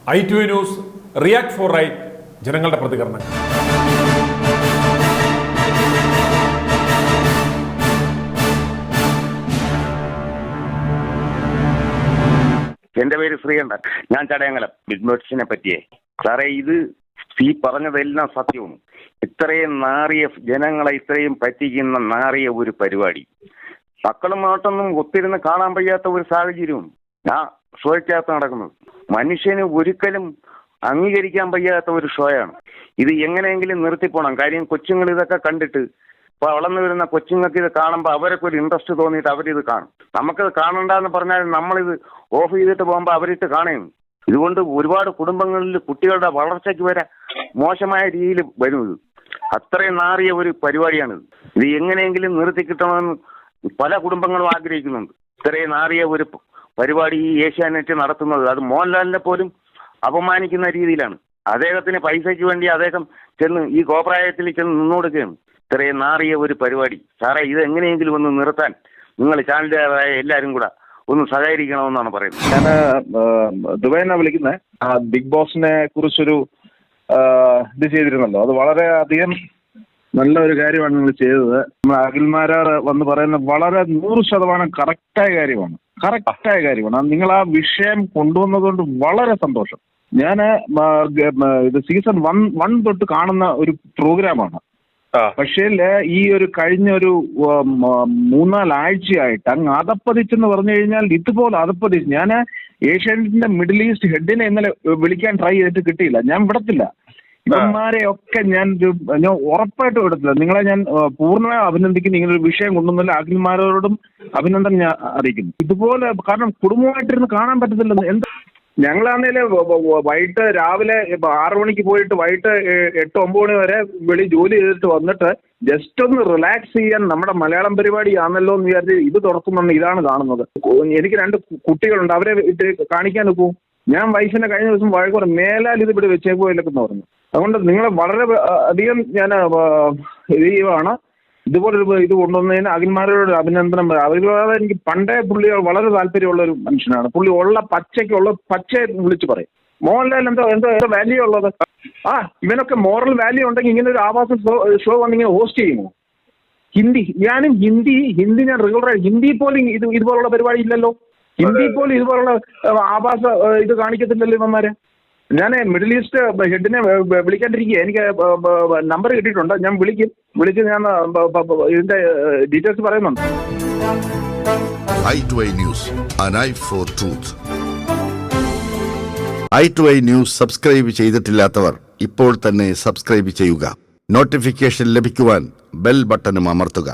i2 news react four right ജനങ്ങളുടെ പ്രതികരണം. എന്റെ പേര് ശ്രീകണ്ഠൻ. ഞാൻ ചടയമംഗലം ബിഗ്മേഴ്സിനെ പറ്റിയേ സാറേ, ഇത് ഈ പറഞ്ഞതെല്ലാം സത്യവും. ഇത്രയും നാറിയ ജനങ്ങളെ ഇത്രയും പറ്റിക്കുന്ന നാറിയ ഒരു പരിപാടി മക്കളുമായിട്ടൊന്നും ഒത്തിരുന്ന് കാണാൻ വയ്യാത്ത ഒരു സാഹചര്യവും ഞാൻ ഷോയ്ക്കകത്ത് നടക്കുന്നത്. മനുഷ്യന് ഒരിക്കലും അംഗീകരിക്കാൻ വയ്യാത്ത ഒരു ഷോയാണ് ഇത്. എങ്ങനെയെങ്കിലും നിർത്തിപ്പോണം. കാര്യം കൊച്ചുങ്ങൾ ഇതൊക്കെ കണ്ടിട്ട് ഇപ്പൊ വളർന്നു വരുന്ന കൊച്ചുങ്ങൾക്ക് ഇത് കാണുമ്പോൾ അവരൊക്കെ ഒരു ഇൻട്രസ്റ്റ് തോന്നിയിട്ട് അവരിത് കാണും. നമുക്കത് കാണണ്ടെന്ന് പറഞ്ഞാൽ നമ്മളിത് ഓഫ് ചെയ്തിട്ട് പോകുമ്പോൾ അവരിട്ട് കാണുന്നു. ഇതുകൊണ്ട് ഒരുപാട് കുടുംബങ്ങളിൽ കുട്ടികളുടെ വളർച്ചയ്ക്ക് വരെ മോശമായ രീതിയിൽ വരും. ഇത് അത്രയും നാറിയ ഒരു പരിപാടിയാണിത്. ഇത് എങ്ങനെയെങ്കിലും നിർത്തി കിട്ടണമെന്ന് പല കുടുംബങ്ങളും ആഗ്രഹിക്കുന്നുണ്ട്. ഇത്രയും നാറിയ ഒരു പരിപാടി ഈ ഏഷ്യാനെറ്റ് നടത്തുന്നത് അത് മോഹൻലാലിനെ പോലും അപമാനിക്കുന്ന രീതിയിലാണ്. അദ്ദേഹത്തിന് പൈസയ്ക്ക് വേണ്ടി അദ്ദേഹം ചെന്ന് ഈ കോപ്രായത്തിൽ ചെന്ന് നിന്നുകൊടുക്കുകയാണ്. ഇത്രയും നാറിയ ഒരു പരിപാടി സാറേ, ഇത് എങ്ങനെയെങ്കിലും ഒന്ന് നിർത്താൻ നിങ്ങൾ ചാനലുകാരായ എല്ലാവരും കൂടെ ഒന്ന് സഹകരിക്കണമെന്നാണ് പറയുന്നത്. ഞാൻ ദുബൈനാ വിളിക്കുന്നത്. ബിഗ് ബോസിനെ കുറിച്ചൊരു ഇത് ചെയ്തിരുന്നല്ലോ, അത് വളരെ അധികം നല്ല ഒരു കാര്യമാണ് നിങ്ങൾ ചെയ്തത്. നമ്മൾ അഖിൽമാരാർ വന്ന് പറയുന്ന വളരെ 100% കറക്റ്റായ കാര്യമാണ്. നിങ്ങൾ ആ വിഷയം കൊണ്ടുവന്നതുകൊണ്ട് വളരെ സന്തോഷം. ഞാൻ ഇത് സീസൺ 1 തൊട്ട് കാണുന്ന ഒരു പ്രോഗ്രാമാണ്. പക്ഷേ ഈ ഒരു കഴിഞ്ഞ ഒരു 3-4 ആഴ്ചയായിട്ട് അങ്ങ് അതപ്പതിച്ചെന്ന് പറഞ്ഞു കഴിഞ്ഞാൽ ഇതുപോലെ അതപ്പതിച്ച്. ഞാൻ ഏഷ്യാനെറ്റിന്റെ മിഡിൽ ഈസ്റ്റ് ഹെഡിനെ ഇന്നലെ വിളിക്കാൻ ട്രൈ ചെയ്തിട്ട് കിട്ടിയില്ല. ഞാൻ വിടത്തില്ല. ഇവന്മാരെയൊക്കെ ഞാൻ ഉറപ്പായിട്ടും വിടത്തില്ല. നിങ്ങളെ ഞാൻ പൂർണ്ണമായി അഭിനന്ദിക്കുന്നു. ഇങ്ങനൊരു വിഷയം കൊണ്ടുവന്നില്ല. അഖിൽമാരോടും അഭിനന്ദനം ഞാൻ അറിയിക്കുന്നു. ഇതുപോലെ കാരണം കുടുംബമായിട്ടിരുന്ന് കാണാൻ പറ്റത്തില്ലെന്ന്. എന്താ ഞങ്ങളാന്നേല് വൈകിട്ട് രാവിലെ 6 മണിക്ക് പോയിട്ട് വൈകിട്ട് 8-9 മണി വരെ ജോലി ചെയ്തിട്ട് വന്നിട്ട് ജസ്റ്റ് ഒന്ന് റിലാക്സ് ചെയ്യാൻ നമ്മുടെ മലയാളം പരിപാടി ആണല്ലോ എന്ന് വിചാരിച്ച് ഇത് തുറക്കുന്നുണ്ട്. ഇതാണ് കാണുന്നത്. എനിക്ക് 2 കുട്ടികളുണ്ട്. അവരെ ഇട്ട് കാണിക്കാൻ നോക്കൂ. ഞാൻ വൈഫിനെ കഴിഞ്ഞ ദിവസം വഴക്ക് മേലാൽ ഇത് ഇവിടെ വെച്ചേക്കുമല്ലെന്ന് പറഞ്ഞു. അതുകൊണ്ട് നിങ്ങളെ വളരെ അധികം ഞാൻ ഇത് ചെയ്യുവാണ്. ഇതുപോലൊരു ഇത് കൊണ്ടുവന്നതിന് അഖിൽമാരോട് അഭിനന്ദനം. അഖിൽമാരെ എനിക്ക് പണ്ടേ പുള്ളി വളരെ താല്പര്യമുള്ള ഒരു മനുഷ്യനാണ്. പുള്ളി ഉള്ള പച്ചയെ വിളിച്ച് പറയും. മോഹൻലാൽ എന്തോ വാല്യൂ ഉള്ളത്. ഇവനൊക്കെ മോറൽ വാല്യൂ ഉണ്ടെങ്കിൽ ഇങ്ങനെ ഒരു ആവാസ ഷോ വന്നിങ്ങനെ ഹോസ്റ്റ് ചെയ്യുമോ? ഞാനും ഹിന്ദി ഞാൻ റെഗുലറായി ഹിന്ദി പോലും ഇതുപോലുള്ള പരിപാടി ഇല്ലല്ലോ. ഹിന്ദി പോലും ഇതുപോലുള്ള ആവാസ ഇത് കാണിക്കത്തില്ലല്ലോ ഇവന്മാരെ. ഞാൻ മിഡിൽ ഈസ്റ്റ് ഹെഡിനെ വിളിക്കാണ്ടിരിക്കുക. എനിക്ക് നമ്പർ കിട്ടിയിട്ടുണ്ട്. ഞാൻ വിളിച്ച് ഞാൻ ഇതിന്റെ ഡീറ്റെയിൽസ് പറയുന്നുണ്ട്. i2i News, an eye for truth. i2i News subscribe ചെയ്തിട്ടില്ലാത്തവർ ഇപ്പോൾ തന്നെ സബ്സ്ക്രൈബ് ചെയ്യുക. നോട്ടിഫിക്കേഷൻ ലഭിക്കുവാൻ ബെൽ ബട്ടണും അമർത്തുക.